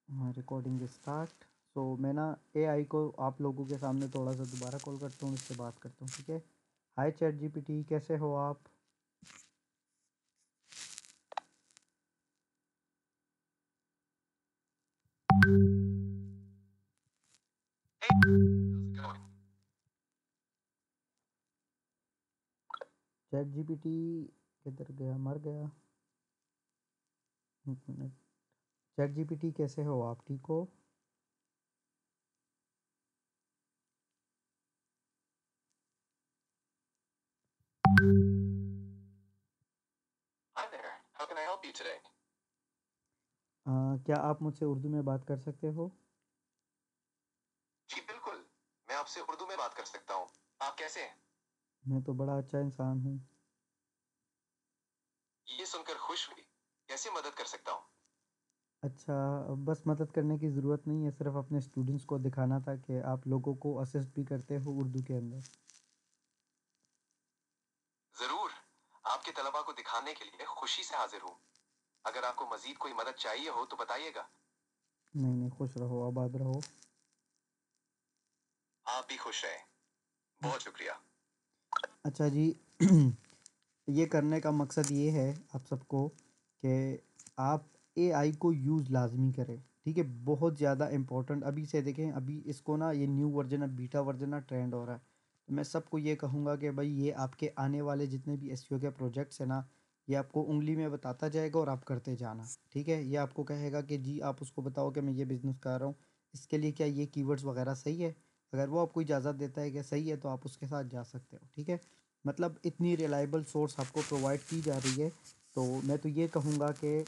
हाँ, recording start. सो मैं ना एआई को आप लोगों के सामने थोड़ा सा दोबारा कॉल करता हूँ, इससे बात करता हूँ, ठीक है। हाय चैट जीपीटी, कैसे हो आप? Hey, how's it going? Chat GPT किधर गया, मर गया? एक मिनट। चैट जीपीटी कैसे हो आप, ठीक हो? Hi there. How can I help you today? क्या आप मुझसे उर्दू में बात कर सकते हो? जी बिल्कुल, मैं आपसे उर्दू में बात कर सकता हूँ। आप कैसे हैं? मैं तो बड़ा अच्छा इंसान हूँ। ये सुनकर खुश हुई। कैसे मदद कर सकता हूँ? अच्छा, बस मदद करने की ज़रूरत नहीं है, सिर्फ अपने स्टूडेंट्स को दिखाना था कि आप लोगों को असिस्ट भी करते हो उर्दू के अंदर। जरूर, आपके तलबा को दिखाने के लिए खुशी से हाजिर हूँ। अगर आपको मजीद कोई मदद चाहिए हो तो बताइएगा। नहीं नहीं, खुश रहो, आबाद रहो। आप भी खुश रहें। बहुत शुक्रिया। अच्छा जी। ये करने का मकसद ये है आप सबको कि आप एआई को यूज़ लाजमी करें, ठीक है। बहुत ज़्यादा इम्पोर्टेंट, अभी से देखें, अभी इसको ना ये न्यू वर्जन है, बीटा वर्जन ना ट्रेंड हो रहा है। तो मैं सबको ये कहूँगा कि भाई ये आपके आने वाले जितने भी एसईओ के प्रोजेक्ट्स हैं ना, ये आपको उंगली में बताता जाएगा और आप करते जाना, ठीक है। ये आपको कहेगा कि जी आप उसको बताओ कि मैं ये बिज़नेस कर रहा हूँ, इसके लिए क्या ये कीवर्ड्स वगैरह सही है। अगर वो आपको इजाज़त देता है कि सही है तो आप उसके साथ जा सकते हो, ठीक है। मतलब इतनी रिलायबल सोर्स आपको प्रोवाइड की जा रही है, तो मैं तो ये कहूँगा कि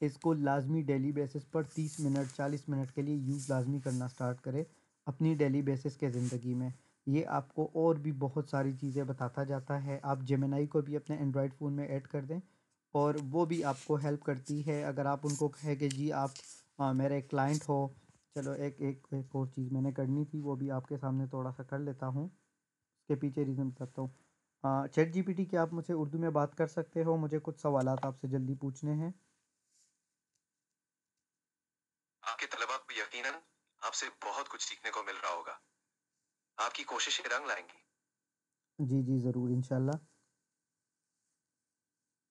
इसको लाजमी डेली बेसिस पर 30 मिनट 40 मिनट के लिए यूज़ लाजमी करना स्टार्ट करें अपनी डेली बेसिस के ज़िंदगी में। ये आपको और भी बहुत सारी चीज़ें बताता जाता है। आप जेमिनाई को भी अपने एंड्रॉयड फ़ोन में ऐड कर दें और वो भी आपको हेल्प करती है। अगर आप उनको कहें कि जी आप मेरे क्लाइंट हो। चलो एक और चीज़ मैंने करनी थी, वो भी आपके सामने थोड़ा सा कर लेता हूँ। उसके पीछे रीज़न बताता हूँ। चैट जीपीटी, क्या आप मुझसे उर्दू में बात कर सकते हो? मुझे कुछ सवालात आपसे जल्दी पूछने हैं। आपके तलबा को यकीनन आपसे बहुत कुछ सीखने को मिल रहा होगा। आपकी कोशिशें रंग लाएंगी। जी जी, ज़रूर, इंशाल्लाह।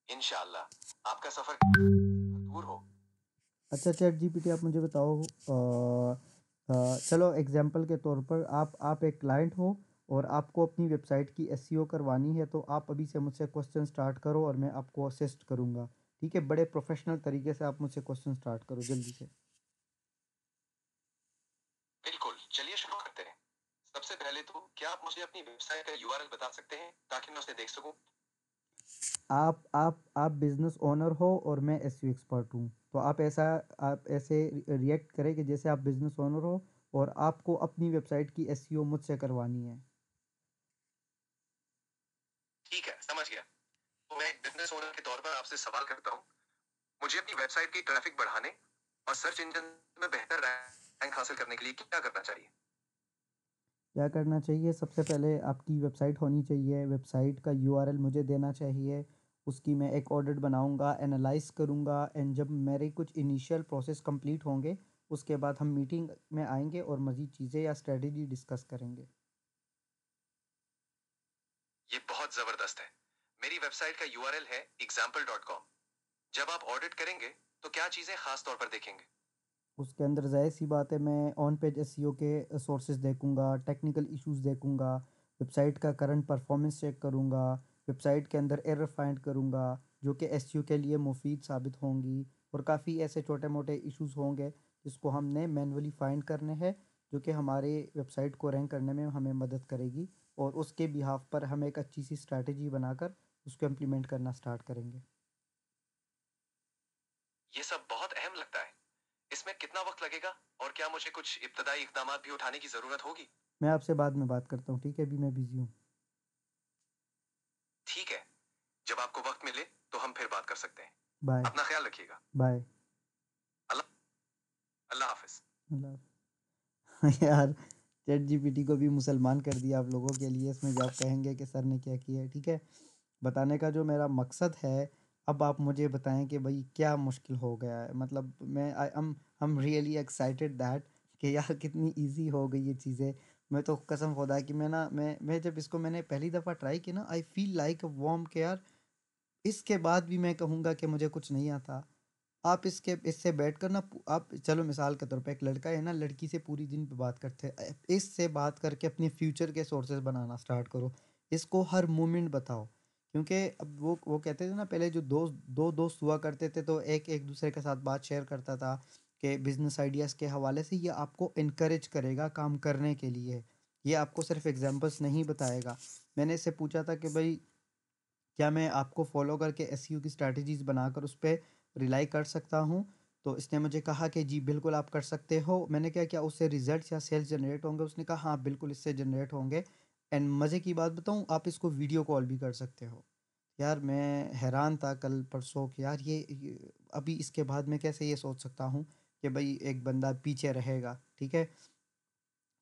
इंशाअल्लाह आपका सफर भरपूर हो। अच्छा चैट जीपीटी, आप मुझे बताओ, चलो एग्जांपल के तौर पर आप एक क्लाइंट हो और आपको अपनी वेबसाइट की एसईओ करवानी है, तो आप अभी से मुझसे क्वेश्चन स्टार्ट करो और मैं आपको असिस्ट करूँगा, ठीक है। बड़े प्रोफेशनल तरीके से आप मुझसे क्वेश्चन स्टार्ट करो जल्दी से। बिल्कुल, चलिए शुरू करते हैं। सबसे पहले तो क्या आप मुझे अपनी वेबसाइट का यूआरएल बता सकते हैं ताकि मैं उसे देख सकूं? आप बिजनेस ओनर हो और मैं एसईओ एक्सपर्ट हूँ, तो आप ऐसे रिएक्ट करें कि जैसे आप बिजनेस ओनर हो और आपको अपनी वेबसाइट की एसईओ मुझसे करवानी है। ठीक है, समझ गया। तो मैं एक बिजनेस ओनर के तौर पर आपसे सवाल करता हूँ। मुझे अपनी वेबसाइट की ट्रैफिक बढ़ाने और सर्च इंजन में बेहतर रैंक हासिल करने के लिए क्या करना चाहिए? क्या करना चाहिए? सबसे पहले आपकी वेबसाइट होनी चाहिए, वेबसाइट का यूआरएल मुझे देना चाहिए। उसकी मैं एक ऑडिट बनाऊंगा, एनालाइज करूंगा, एंड जब मेरे कुछ इनिशियल प्रोसेस कंप्लीट होंगे, उसके बाद हम मीटिंग में आएंगे और मज़ीद चीज़ें या स्ट्रेटजी डिस्कस करेंगे। ये बहुत जबरदस्त है। मेरी वेबसाइट का यूआरएल है example.com। जब आप ऑडिट करेंगे तो क्या चीजें खास तौर पर देखेंगे? उसके अंदर ज़ाहिर सी बात है, मैं ऑन पेज एसईओ के सोर्सेज देखूंगा, टेक्निकल इश्यूज देखूंगा, वेबसाइट का करंट परफॉर्मेंस चेक करूंगा, वेबसाइट के अंदर एरर फाइंड करूंगा जो कि एसईओ के लिए मुफीद साबित होंगी, और काफ़ी ऐसे छोटे मोटे इश्यूज होंगे जिसको हमने मैनुअली फाइंड करने हैं, जो कि हमारे वेबसाइट को रैंक करने में हमें मदद करेगी, और उसके बिहाफ पर हम एक अच्छी सी स्ट्रैटेजी बनाकर उसको इम्प्लीमेंट करना स्टार्ट करेंगे। ये सब बहुत अहम लगता है। इसमें कितना वक्त लगेगा और क्या मुझे कुछ इब्तदाई इकदामात भी उठाने की जरूरत होगी? मैं आपसे बाद में बात करता हूँ, ठीक है, अभी मैं बिज़ी हूँ। ठीक है, जब आपको वक्त मिले तो हम फिर बात कर सकते हैं। बाय। अपना ख्याल रखिएगा। बाय। अल्लाह अल्लाह हाफिज। यार, चैट जीपीटी को भी मुसलमान कर दिया आप लोगों के लिए, इसमें जो आप कहेंगे कि सर ने क्या किया है, ठीक है। बताने का जो मेरा मकसद है, अब आप मुझे बताएं कि भाई क्या मुश्किल हो गया है, मतलब मैं I am really excited that कि यार कितनी इजी हो गई ये चीज़ें। मैं तो कसम खुदा है कि मैं जब इसको मैंने पहली दफ़ा ट्राई की ना, I feel like a warm के यार इसके बाद भी मैं कहूँगा कि मुझे कुछ नहीं आता। आप इसके इससे बैठकर ना आप चलो मिसाल के तौर पे एक लड़का है ना, लड़की से पूरी दिन पे बात करते हैं, इससे बात करके अपने फ्यूचर के सोर्सेज बनाना स्टार्ट करो। इसको हर मोमेंट बताओ, क्योंकि अब वो कहते थे ना, पहले जो दो दोस्त हुआ करते थे तो एक एक दूसरे के साथ बात शेयर करता था कि बिजनेस आइडियाज़ के हवाले से। ये आपको इनकरेज करेगा काम करने के लिए, ये आपको सिर्फ एग्जांपल्स नहीं बताएगा। मैंने इससे पूछा था कि भाई क्या मैं आपको फॉलो करके एसईओ की स्ट्रैटेजीज बनाकर उस पे रिलाई कर सकता हूँ? तो इसने मुझे कहा कि जी बिल्कुल आप कर सकते हो। मैंने क्या क्या उससे रिजल्ट्स या सेल्स जनरेट होंगे? उसने कहा हाँ बिल्कुल इससे जनरेट होंगे। एंड मज़े की बात बताऊँ, आप इसको वीडियो कॉल भी कर सकते हो। यार मैं हैरान था कल परसों कि यार ये अभी इसके बाद मैं कैसे ये सोच सकता हूँ कि भाई एक बंदा पीछे रहेगा, ठीक है?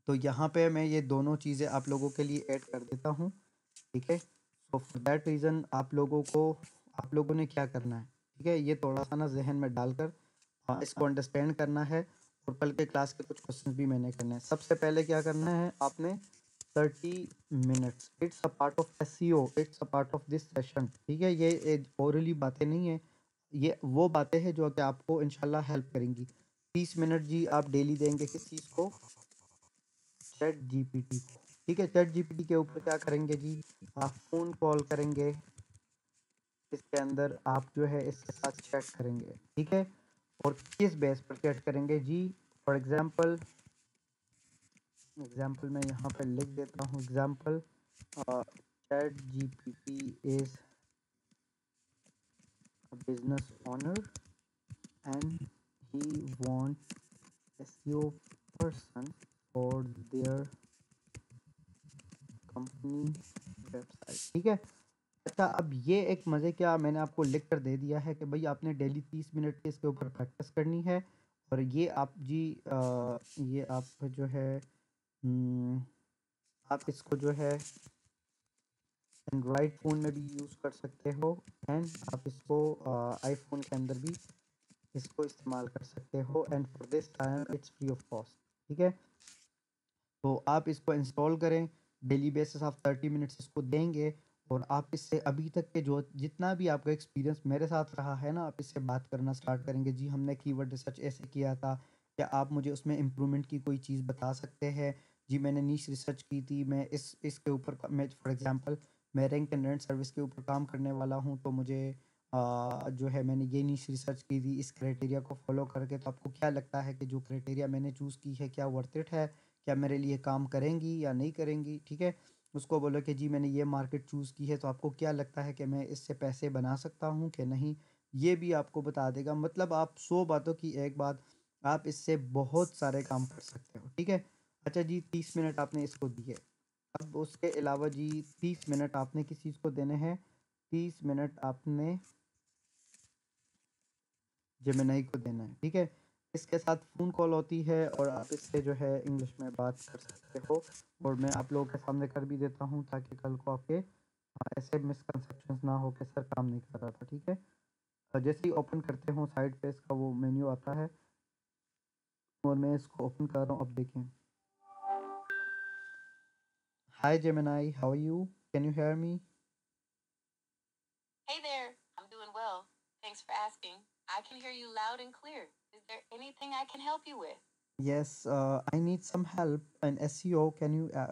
तो यहाँ पे मैं ये दोनों चीज़ें आप लोगों के लिए ऐड कर देता हूँ, ठीक है? सो फॉर दैट रीज़न आप लोगों ने क्या करना है, ठीक है? ये थोड़ा-सा ना ज़हन में डालकर इसको अंडरस्टैंड करना है, और कल के क्लास के कुछ क्वेश्चंस भी मैंने करने हैं। सबसे पहले क्या करना है आपने, 30 minutes, it's a part of SEO, it's a part of this session, ठीक है? ये ओरली बातें नहीं है, ये वो बातें हैं जो कि आपको इंशाल्लाह हेल्प करेंगी। 30 मिनट जी आप डेली देंगे किस चीज़ को? चैट जीपीटी को, ठीक है? चैट जीपीटी के ऊपर क्या करेंगे जी? आप फ़ोन कॉल करेंगे, इसके अंदर आप जो है इसके साथ चैट करेंगे, ठीक है? और किस बेस पर चैट करेंगे जी? फॉर एग्जांपल, मैं यहाँ पे लिख देता हूँ example, chat GPT is a business owner and he want SEO person for their company website, ठीक है? अच्छा, अब ये एक मज़े क्या मैंने आपको लिख कर दे दिया है कि भाई आपने डेली 30 मिनट की इसके ऊपर प्रैक्टिस करनी है। और ये आप जी ये आप जो है आप इसको जो है एंड्रॉयड फ़ोन में भी यूज़ कर सकते हो, एंड आप इसको आईफ़ोन के अंदर भी इसको इस्तेमाल कर सकते हो, and for this time it's free of cost, ठीक है? तो आप इसको इंस्टॉल करें, डेली बेसिस आप 30 मिनट्स इसको देंगे, और आप इससे अभी तक के जो जितना भी आपका एक्सपीरियंस मेरे साथ रहा है ना, आप इससे बात करना स्टार्ट करेंगे, जी हमने कीवर्ड रिसर्च ऐसे किया था, क्या आप मुझे उसमें इम्प्रूवमेंट की कोई चीज़ बता सकते हैं? जी मैंने नीश रिसर्च की थी, मैं इसके ऊपर मैं फॉर एग्जांपल मैं रैंक एंड रैंक सर्विस के ऊपर काम करने वाला हूँ, तो मुझे जो है मैंने ये नीश रिसर्च की थी इस क्राइटेरिया को फॉलो करके, तो आपको क्या लगता है कि जो क्राइटेरिया मैंने चूज़ की है क्या वर्थ इट है? क्या मेरे लिए काम करेंगी या नहीं करेंगी, ठीक है? उसको बोलो कि जी मैंने ये मार्केट चूज़ की है, तो आपको क्या लगता है कि मैं इससे पैसे बना सकता हूँ कि नहीं? ये भी आपको बता देगा। मतलब आप 100 बातों की एक बात, आप इससे बहुत सारे काम कर सकते हो, ठीक है? अच्छा जी, 30 मिनट आपने इसको दिए। अब उसके अलावा जी 30 मिनट आपने किस चीज़ को देने हैं? 30 मिनट आपने जेमिनी को देना है, ठीक है? इसके साथ फ़ोन कॉल होती है, और आप इससे जो है इंग्लिश में बात कर सकते हो, और मैं आप लोगों के सामने कर भी देता हूँ ताकि कल को आपके ऐसे मिसकंसेप्शंस ना हो कि सर काम नहीं कर रहा था, ठीक है? जैसे ही ओपन करते हो साइड पे इसका वो मेन्यू आता है, और मैं इसको ओपन कर रहा हूँ, अब देखें। Hi Gemini, how are you? Can you hear me? Hey there, I'm doing well. Thanks for asking. I can hear you loud and clear. Is there anything I can help you with? Yes, I need some help in SEO.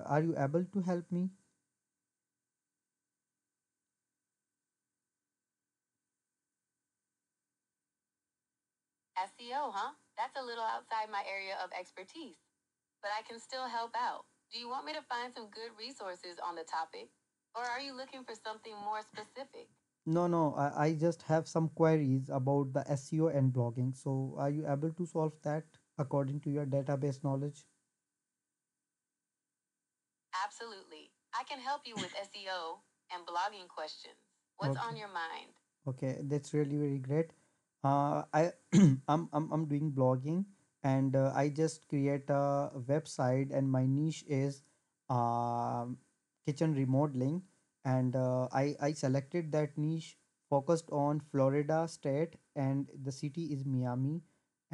Are you able to help me? SEO, huh? That's a little outside my area of expertise, but I can still help out. Do you want me to find some good resources on the topic, or are you looking for something more specific? No, I just have some queries about the SEO and blogging. So, are you able to solve that according to your database knowledge? Absolutely. I can help you with SEO and blogging questions. What's Okay, on your mind? okay, that's really very great. I I'm doing blogging, and I just create a website, and my niche is kitchen remodeling, and I selected that niche focused on Florida state, and the city is Miami.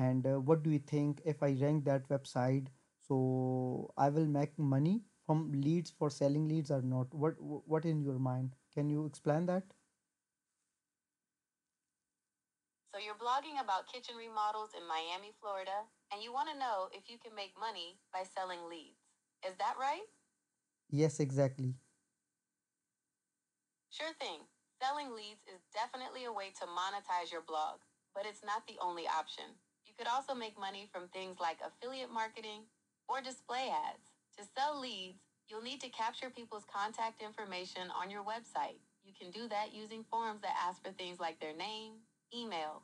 And what do you think if I rank that website? So I will make money from leads for selling leads or not? What in your mind? Can you explain that? So you're blogging about kitchen remodels in Miami, Florida, and you want to know if you can make money by selling leads. Is that right? Yes, exactly. Sure thing. Selling leads is definitely a way to monetize your blog, but it's not the only option. You could also make money from things like affiliate marketing or display ads. To sell leads, you'll need to capture people's contact information on your website. You can do that using forms that ask for things like their name, email,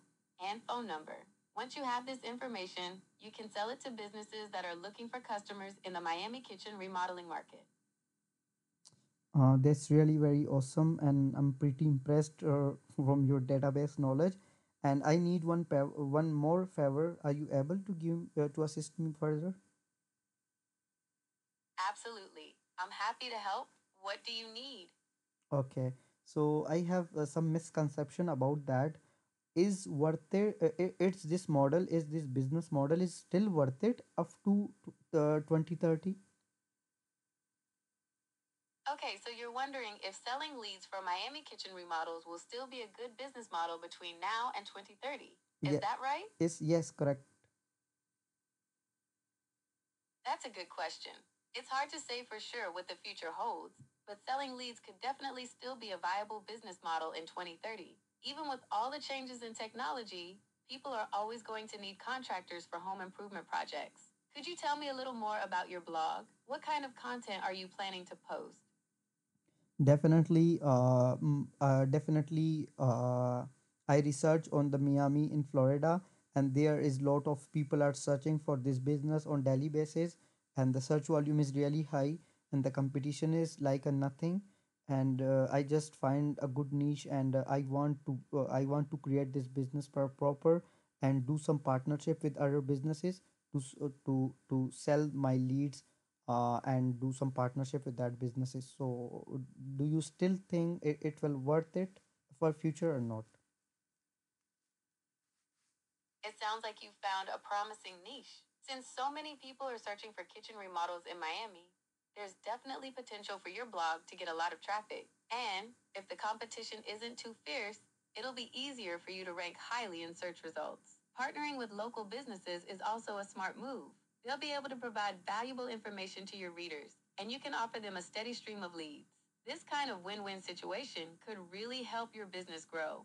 and phone number. Once you have this information, you can sell it to businesses that are looking for customers in the Miami kitchen remodeling market. That's really very awesome, and I'm pretty impressed from your database knowledge. And I need one more favor. Are you able to give to assist me further? Absolutely. I'm happy to help. What do you need? Okay. So I have some misconception about that. Is worth it? It's this model. Is this business model is still worth it up to 2030? Okay, so you're wondering if selling leads for Miami kitchen remodels will still be a good business model between now and 2030. Is Yeah. that right? Yes, correct. That's a good question. It's hard to say for sure what the future holds, but selling leads could definitely still be a viable business model in 2030. Even with all the changes in technology, people are always going to need contractors for home improvement projects. Could you tell me a little more about your blog? What kind of content are you planning to post? Definitely. I research on the Miami in Florida, and there is lot of people are searching for this business on daily basis, and the search volume is really high, and the competition is like a nothing. And I just find a good niche, and I want to create this business proper and do some partnership with other businesses to sell my leads and do some partnership with that businesses. So do you still think it will worth it for future or not? It sounds like you found a promising niche. Since so many people are searching for kitchen remodels in Miami, there's definitely potential for your blog to get a lot of traffic. And if the competition isn't too fierce, it'll be easier for you to rank highly in search results. Partnering with local businesses is also a smart move. They'll be able to provide valuable information to your readers, and you can offer them a steady stream of leads. This kind of win win situation could really help your business grow.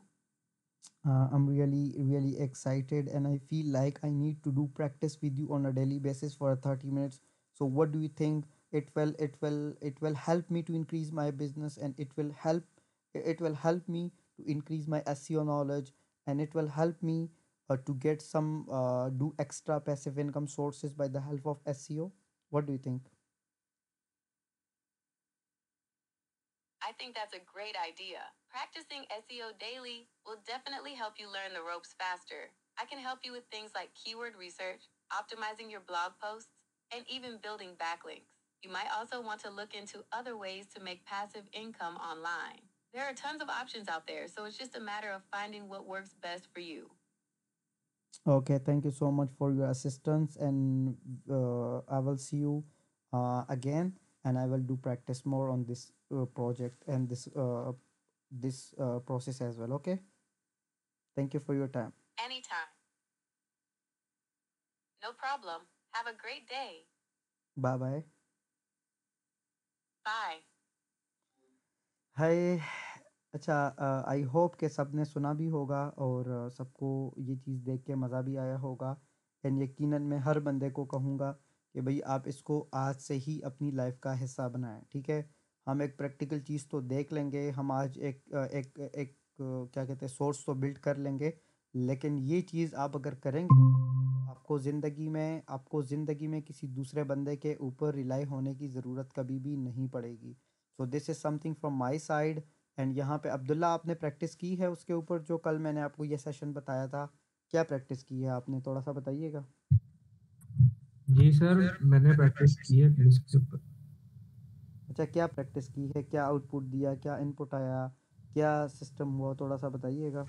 I'm really excited, and I feel like I need to do practice with you on a daily basis for 30 minutes. So what do you think? It will help me to increase my business, and it will help me to increase my SEO knowledge, and it will help me to get some do extra passive income sources by the help of SEO. What do you think? I think that's a great idea. Practicing SEO daily will definitely help you learn the ropes faster. I can help you with things like keyword research, optimizing your blog posts, and even building backlinks. You might also want to look into other ways to make passive income online. There are tons of options out there, so it's just a matter of finding what works best for you. Okay, thank you so much for your assistance, and I will see you again, and I will do practice more on this project and this process as well. Okay, thank you for your time. Anytime. No problem. Have a great day. Bye bye. Bye. हाय। अच्छा, I hope कि सबने सुना भी होगा, और सबको ये चीज़ देख के मज़ा भी आया होगा। एंड यकीनन मैं हर बंदे को कहूँगा कि भाई आप इसको आज से ही अपनी लाइफ का हिस्सा बनाएं, ठीक है। हम एक प्रैक्टिकल चीज़ तो देख लेंगे, हम आज क्या कहते हैं सोर्स तो बिल्ड कर लेंगे, लेकिन ये चीज़ आप अगर करेंगे तो आपको ज़िंदगी में किसी दूसरे बंदे के ऊपर रिलाई होने की ज़रूरत कभी भी नहीं पड़ेगी। So this is something from my side. And यहाँ पे अब्दुल्ला, आपने प्रैक्टिस की है उसके ऊपर जो कल मैंने आपको ये सेशन बताया था? क्या प्रैक्टिस की है आपने, थोड़ा सा बताइएगा। जी सर, मैंने प्रैक्टिस की है इसके ऊपर। अच्छा, क्या प्रैक्टिस की है, क्या आउटपुट दिया, क्या इनपुट आया? क्या सिस्टम हुआ थोड़ा सा बताइएगा।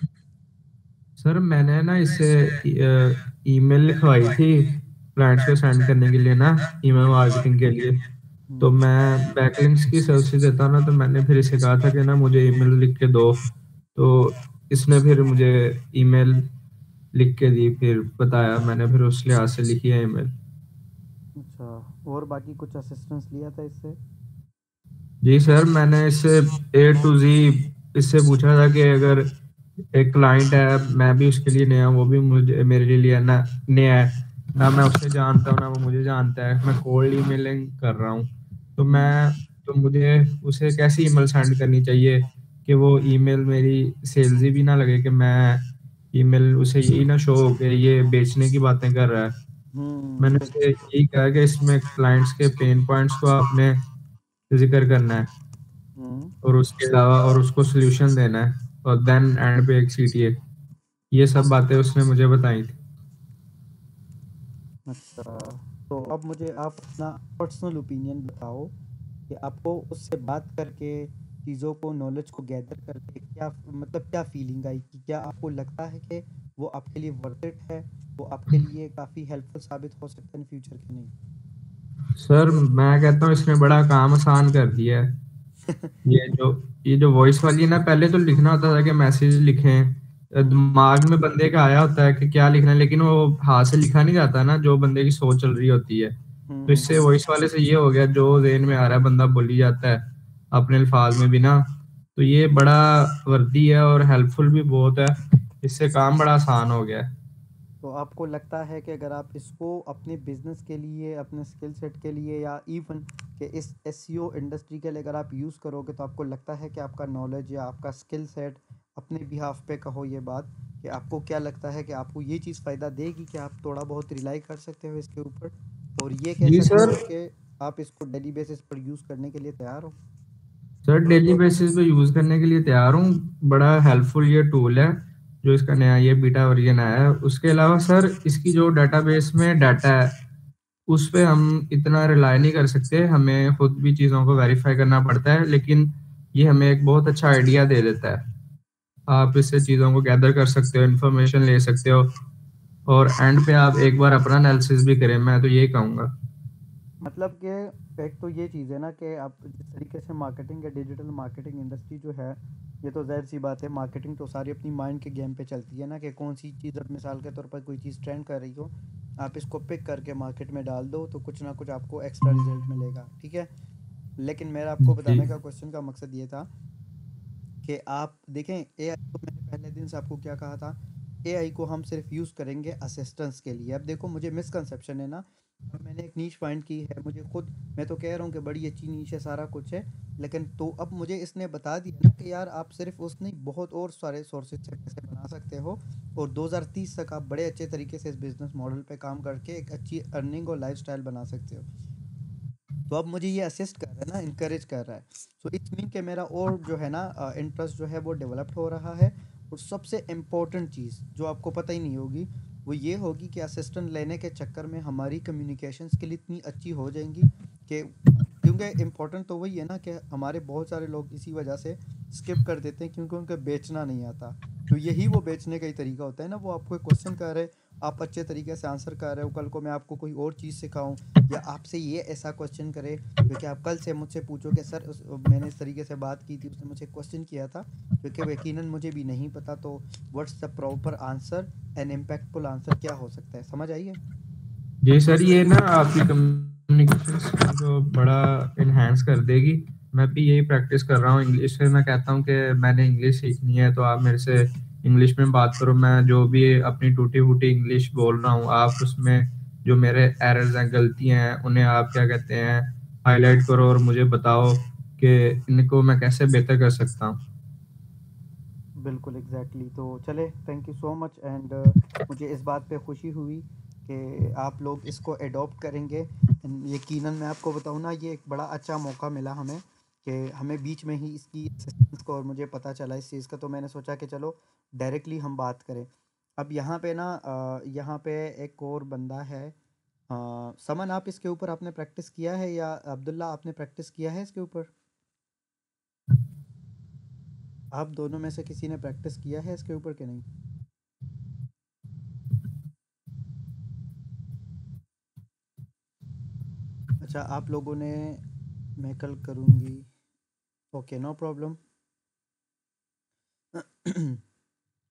सर मैंने ना इससे ईमेल लिखवाई थी क्लाइंट्स को सेंड करने के लिए ना, ईमेल मार्केटिंग के लिए। तो हम्म। मैं बैकलिंक्स की सर्विस देता हूं ना, तो मैंने फिर इसे कहा था कि ना मुझे ईमेल लिख के दो। तो इसने फिर मुझे ईमेल लिख के दी, फिर बताया, मैंने फिर उस लिहाज से लिखी है ईमेल। अच्छा, और बाकी कुछ असिस्टेंस लिया था इससे? जी सर, मैंने इससे A to Z इससे पूछा था कि अगर एक क्लाइंट है, मैं भी उसके लिए नया हूं, वो भी मुझे मेरे लिए ना नया है, ना मैं उसे जानता हूँ ना वो मुझे जानता है, मैं कोल्ड ईमेलिंग कर रहा हूँ। तो हम्म। मैं तो मुझे उसे कैसी ईमेल सेंड करनी चाहिए कि वो ईमेल मेरी सेल्सी भी ना लगे, कि मैं ईमेल उसे यही ना शो हो कि ये बेचने की बातें कर रहा है। मैंने बिल्कुल। उसे यही कहा कि इसमें क्लाइंट्स के पेन पॉइंट्स को आपने जिक्र करना है, हम्म। और उसके अलावा और उसको सॉल्यूशन देना है, और देन एंड पे एक सीटीए। ये सब बातें उसने मुझे बताई थी। अच्छा, तो अब मुझे आप अपना पर्सनल ओपिनियन बताओ कि आपको उससे बात करके चीज़ों को नॉलेज को गैदर करके क्या मतलब क्या फीलिंग आई, कि क्या आपको लगता है कि वो आपके लिए वर्थ इट है, वो आपके लिए काफ़ी हेल्पफुल साबित हो सकता है इन फ्यूचर कि नहीं? सर मैं कहता हूँ इसने बड़ा काम आसान कर दिया है। ये जो ये जो वॉइस वाली है ना, पहले तो लिखना होता था कि मैसेज लिखें, दिमाग में बंदे का आया होता है कि क्या लिखना है, लेकिन वो हाथ से लिखा नहीं जाता ना, जो बंदे की सोच चल रही होती है। तो इससे हम्म। वॉइस वाले से ये हो गया, जो जेहन में आ रहा है बंदा बोली जाता है अपने अल्फाज में भी ना। तो ये बड़ा वर्दी है और हेल्पफुल भी बहुत है, इससे काम बड़ा आसान हो गया है। तो आपको लगता है कि अगर आप इसको अपने बिजनेस के लिए, अपने स्किल सेट के लिए, या इवन कि इस एसईओ इंडस्ट्री के लिए अगर आप यूज़ करोगे, तो आपको लगता है कि आपका नॉलेज या आपका स्किल सेट अपने बिहाफ पे कहो ये बात, कि आपको क्या लगता है कि आपको ये चीज़ फ़ायदा देगी कि आप थोड़ा बहुत रिलाई कर सकते हो इसके ऊपर, और ये कह जी सकते सर। हो कि आप इसको डेली बेसिस पर यूज़ करने के लिए तैयार हो? सर डेली बेसिस पे यूज करने के लिए तैयार हूँ। बड़ा हेल्पफुल ये टूल है, जो इसका नया ये बीटा वर्जन आया है। उसके अलावा सर इसकी जो डाटाबेस में डाटा है, उस पे हम इतना रिलाय नहीं कर सकते, हमें खुद भी चीज़ों को वेरीफाई करना पड़ता है, लेकिन ये हमें एक बहुत अच्छा आइडिया दे देता है। आप इससे चीज़ों को गैदर कर सकते हो, इन्फॉर्मेशन ले सकते हो, और एंड पे आप एक बार अपना एनालिसिस भी करें, मैं तो यही कहूँगा। मतलब कि एक तो ये चीज़ है ना कि आप जिस तरीके से मार्केटिंग या डिजिटल मार्केटिंग इंडस्ट्री जो है, ये तो ज़ाहिर सी बात है, मार्केटिंग तो सारी अपनी माइंड के गेम पे चलती है ना, कि कौन सी चीज़, अब मिसाल के तौर पर कोई चीज़ ट्रेंड कर रही हो, आप इसको पिक करके मार्केट में डाल दो तो कुछ ना कुछ आपको एक्स्ट्रा रिजल्ट मिलेगा, ठीक है। लेकिन मेरा आपको जी बताने का क्वेश्चन का मकसद ये था कि आप देखें, एआई को मैंने पहले दिन से आपको क्या कहा था, एआई को हम सिर्फ यूज़ करेंगे असिस्टेंस के लिए। अब देखो, मुझे मिसकंसेप्शन है ना, अब मैंने एक नीश फाइंड की है, मुझे खुद, मैं तो कह रहा हूँ कि बड़ी अच्छी नीश है, सारा कुछ है, लेकिन तो अब मुझे इसने बता दिया ना कि यार आप सिर्फ उस नहीं, बहुत और सारे सोर्सेज से पैसे बना सकते हो, और 2030 तक आप बड़े अच्छे तरीके से इस बिजनेस मॉडल पे काम करके एक अच्छी अर्निंग और लाइफस्टाइल बना सकते हो। तो अब मुझे ये असिस्ट कर रहा है ना, इनकरेज कर रहा है। सो इट्स मीन कि मेरा और जो है ना इंटरेस्ट जो है वो डेवलप्ड हो रहा है। और सबसे इम्पोर्टेंट चीज़ जो आपको पता ही नहीं होगी, वो ये होगी कि असिस्टेंट लेने के चक्कर में हमारी कम्युनिकेशन स्किल इतनी अच्छी हो जाएंगी कि, क्योंकि इम्पोर्टेंट तो वही है ना कि हमारे बहुत सारे लोग इसी वजह से स्किप कर देते हैं क्योंकि उनको बेचना नहीं आता। तो यही वो बेचने का ही तरीका होता है ना, वो आपको एक क्वेश्चन कर रहे, आप अच्छे तरीके से आंसर कर रहे हो, कल को मैं आपको कोई और चीज़ सिखाऊं, या आपसे ये ऐसा क्वेश्चन करे, क्योंकि आप कल से मुझसे पूछो कि सर मैंने इस तरीके से बात की थी, उसने मुझे क्वेश्चन किया था, क्योंकि वो यकीनन मुझे भी नहीं पता, तो what's the proper answer and impactful answer क्या हो सकता है, समझ आइए। जी सर, ये ना आपकी कम्युनिकेशन स्किल को बड़ा इनहेंस कर देगी। मैं भी यही प्रैक्टिस कर रहा हूँ इंग्लिश से। मैं कहता हूँ कि मैंने इंग्लिश सीखनी है, तो आप मेरे से इंग्लिश में बात करो। मैं जो भी अपनी टूटी फूटी इंग्लिश बोल रहा हूँ, आप उसमें जो मेरे एरर्स हैं, गलतियाँ हैं, उन्हें आप क्या कहते हैं, हाईलाइट करो और मुझे बताओ कि इनको मैं कैसे बेहतर कर सकता हूँ। बिल्कुल एग्जैक्टली तो चले, thank you so much, and मुझे इस बात पे खुशी हुई कि आप लोग इसको एडॉप्ट करेंगे। And यकीनन मैं आपको बताऊँ ना, ये एक बड़ा अच्छा मौका मिला हमें, कि हमें बीच में ही इसकी असिस्टेंस को और मुझे पता चला इस चीज़ का, तो मैंने सोचा कि चलो डायरेक्टली हम बात करें। अब यहाँ पे ना यहाँ पे एक और बंदा है, समन, आप इसके ऊपर आपने प्रैक्टिस किया है, या अब्दुल्ला आपने प्रैक्टिस किया है इसके ऊपर? आप दोनों में से किसी ने प्रैक्टिस किया है इसके ऊपर कि नहीं? अच्छा, आप लोगों ने, मैं कल करूँगी, ओके, नो प्रॉब्लम।